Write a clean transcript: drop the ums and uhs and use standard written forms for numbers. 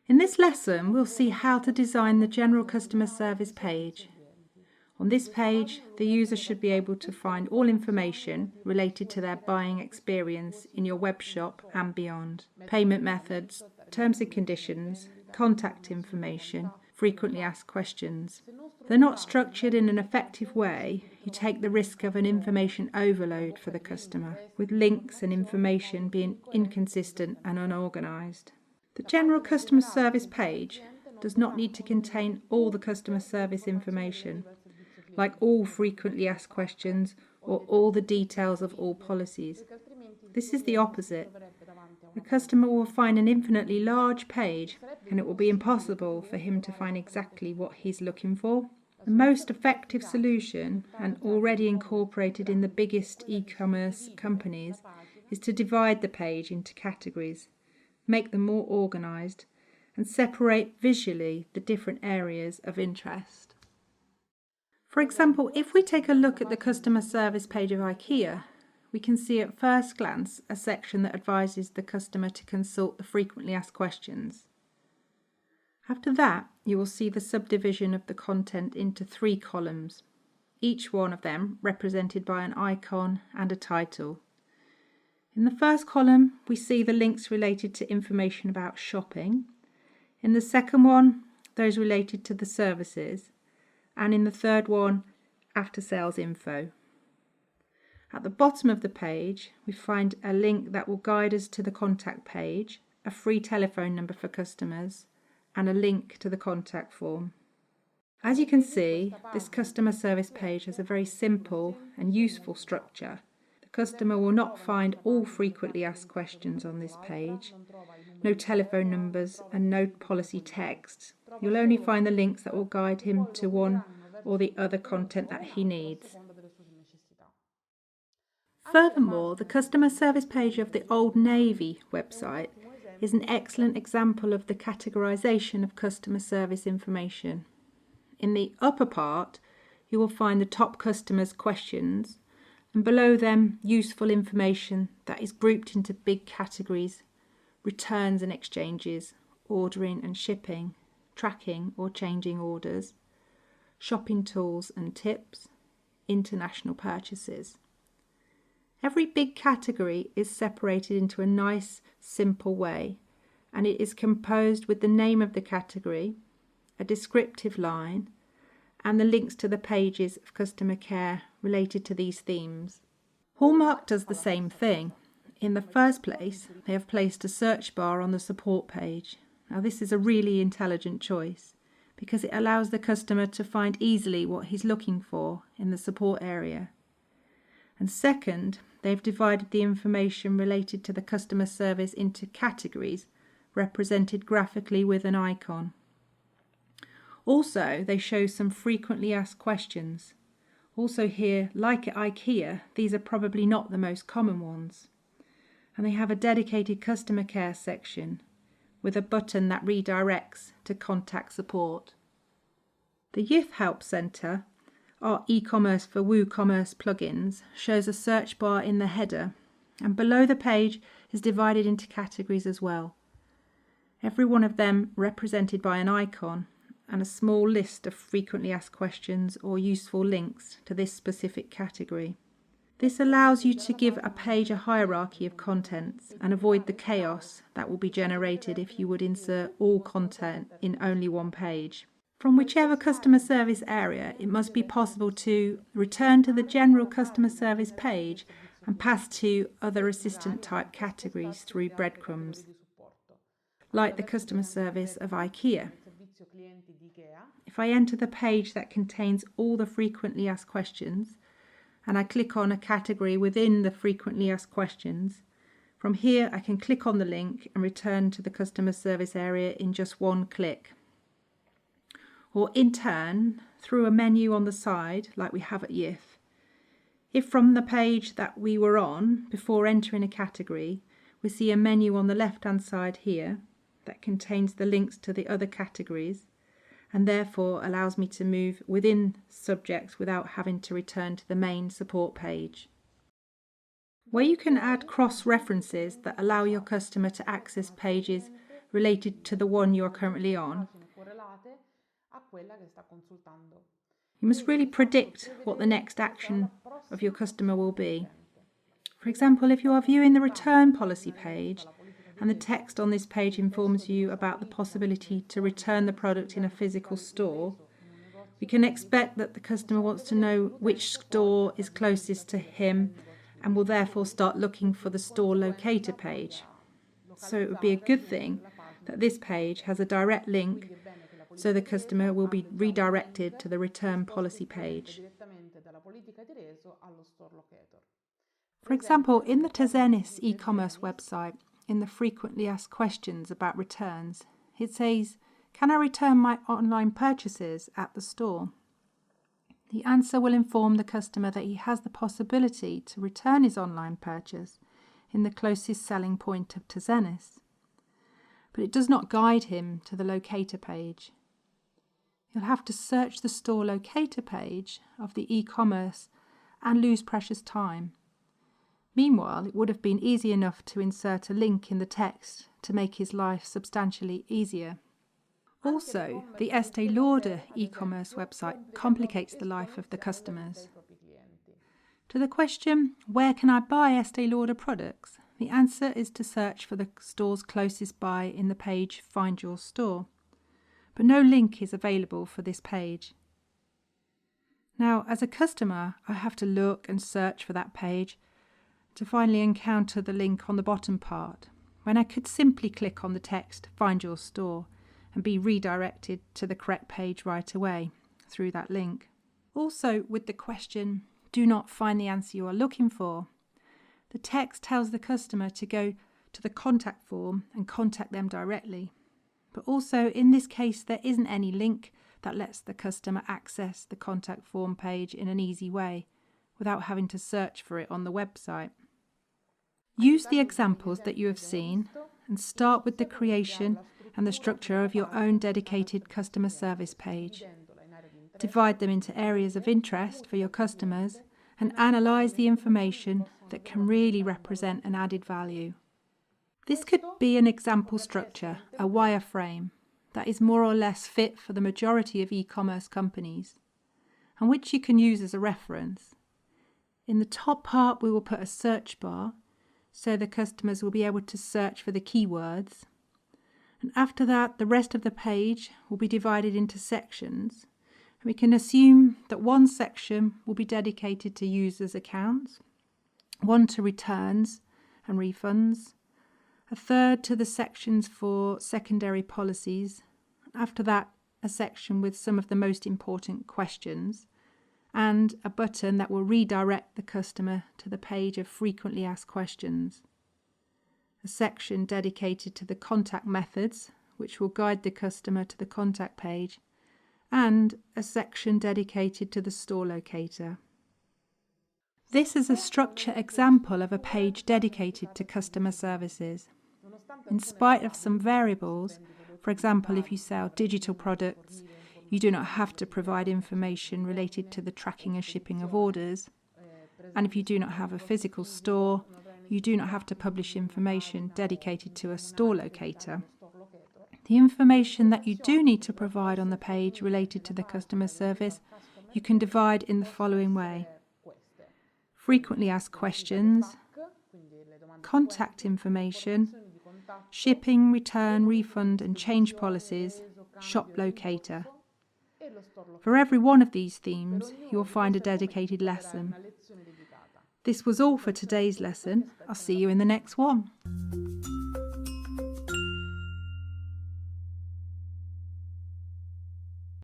In this lesson, we'll see how to design the general customer service page. On this page, the user should be able to find all information related to their buying experience in your web shop and beyond. Payment methods, terms and conditions, contact information, frequently asked questions. If they're not structured in an effective way, you take the risk of an information overload for the customer, with links and information being inconsistent and unorganised. The general customer service page does not need to contain all the customer service information, like all frequently asked questions or all the details of all policies. This is the opposite. The customer will find an infinitely large page, and it will be impossible for him to find exactly what he's looking for. The most effective solution, and already incorporated in the biggest e-commerce companies, is to divide the page into categories, make them more organised, and separate visually the different areas of interest. For example, if we take a look at the customer service page of IKEA, we can see at first glance a section that advises the customer to consult the frequently asked questions. After that, you will see the subdivision of the content into 3 columns, each one of them represented by an icon and a title. In the first column, we see the links related to information about shopping. In the second one, those related to the services. And in the third one, after sales info. At the bottom of the page, we find a link that will guide us to the contact page, a free telephone number for customers, and a link to the contact form. As you can see, this customer service page has a very simple and useful structure. The customer will not find all frequently asked questions on this page, no telephone numbers and no policy text. You'll only find the links that will guide him to one or the other content that he needs. Furthermore, the customer service page of the Old Navy website is an excellent example of the categorization of customer service information. In the upper part, you will find the top customers' questions, and below them, useful information that is grouped into big categories: returns and exchanges, ordering and shipping, tracking or changing orders, shopping tools and tips, international purchases. Every big category is separated into a nice, simple way, and it is composed with the name of the category, a descriptive line, and the links to the pages of customer care related to these themes. Hallmark does the same thing. In the first place, they have placed a search bar on the support page. Now, this is a really intelligent choice because it allows the customer to find easily what he's looking for in the support area. And second, they've divided the information related to the customer service into categories represented graphically with an icon. Also, they show some frequently asked questions. Also here, like at IKEA, these are probably not the most common ones. And they have a dedicated customer care section with a button that redirects to contact support. The Youth Help Centre, our e-commerce for WooCommerce plugins, shows a search bar in the header, and below the page is divided into categories as well. Every one of them represented by an icon and a small list of frequently asked questions or useful links to this specific category. This allows you to give a page a hierarchy of contents and avoid the chaos that will be generated if you would insert all content in only one page. From whichever customer service area, it must be possible to return to the general customer service page and pass to other assistant type categories through breadcrumbs, like the customer service of IKEA. If I enter the page that contains all the frequently asked questions, and I click on a category within the frequently asked questions, from here I can click on the link and return to the customer service area in just one click. Or in turn, through a menu on the side, like we have at YIF. If from the page that we were on before entering a category, we see a menu on the left-hand side here that contains the links to the other categories, and therefore allows me to move within subjects without having to return to the main support page. Where you can add cross-references that allow your customer to access pages related to the one you are currently on. You must really predict what the next action of your customer will be. For example, if you are viewing the return policy page and the text on this page informs you about the possibility to return the product in a physical store, we can expect that the customer wants to know which store is closest to him and will therefore start looking for the store locator page. So it would be a good thing that this page has a direct link so the customer will be redirected to the return policy page. For example, in the Tezenis e-commerce website, in the frequently asked questions about returns, it says, "Can I return my online purchases at the store?" The answer will inform the customer that he has the possibility to return his online purchase in the closest selling point of Tezenis, but it does not guide him to the locator page. You'll have to search the store locator page of the e-commerce and lose precious time. Meanwhile, it would have been easy enough to insert a link in the text to make his life substantially easier. Also, the Estée Lauder e-commerce website complicates the life of the customers. To the question, where can I buy Estée Lauder products? The answer is to search for the stores closest by in the page Find Your Store. But no link is available for this page. Now, as a customer, I have to look and search for that page to finally encounter the link on the bottom part, when I could simply click on the text Find Your Store and be redirected to the correct page right away through that link. Also, with the question, "Do not find the answer you are looking for," the text tells the customer to go to the contact form and contact them directly. But also, in this case, there isn't any link that lets the customer access the contact form page in an easy way without having to search for it on the website. Use the examples that you have seen and start with the creation and the structure of your own dedicated customer service page. Divide them into areas of interest for your customers and analyse the information that can really represent an added value. This could be an example structure, a wireframe, that is more or less fit for the majority of e-commerce companies, and which you can use as a reference. In the top part, we will put a search bar, so the customers will be able to search for the keywords. And after that, the rest of the page will be divided into sections. And we can assume that one section will be dedicated to users' accounts, one to returns and refunds, a third to the sections for secondary policies. After that, a section with some of the most important questions, and a button that will redirect the customer to the page of frequently asked questions. A section dedicated to the contact methods, which will guide the customer to the contact page, and a section dedicated to the store locator. This is a structure example of a page dedicated to customer services. In spite of some variables, for example, if you sell digital products, you do not have to provide information related to the tracking and shipping of orders. And if you do not have a physical store, you do not have to publish information dedicated to a store locator. The information that you do need to provide on the page related to the customer service, you can divide in the following way: frequently asked questions, contact information, shipping, return, refund and change policies, shop locator. For every one of these themes, you will find a dedicated lesson. This was all for today's lesson. I'll see you in the next one.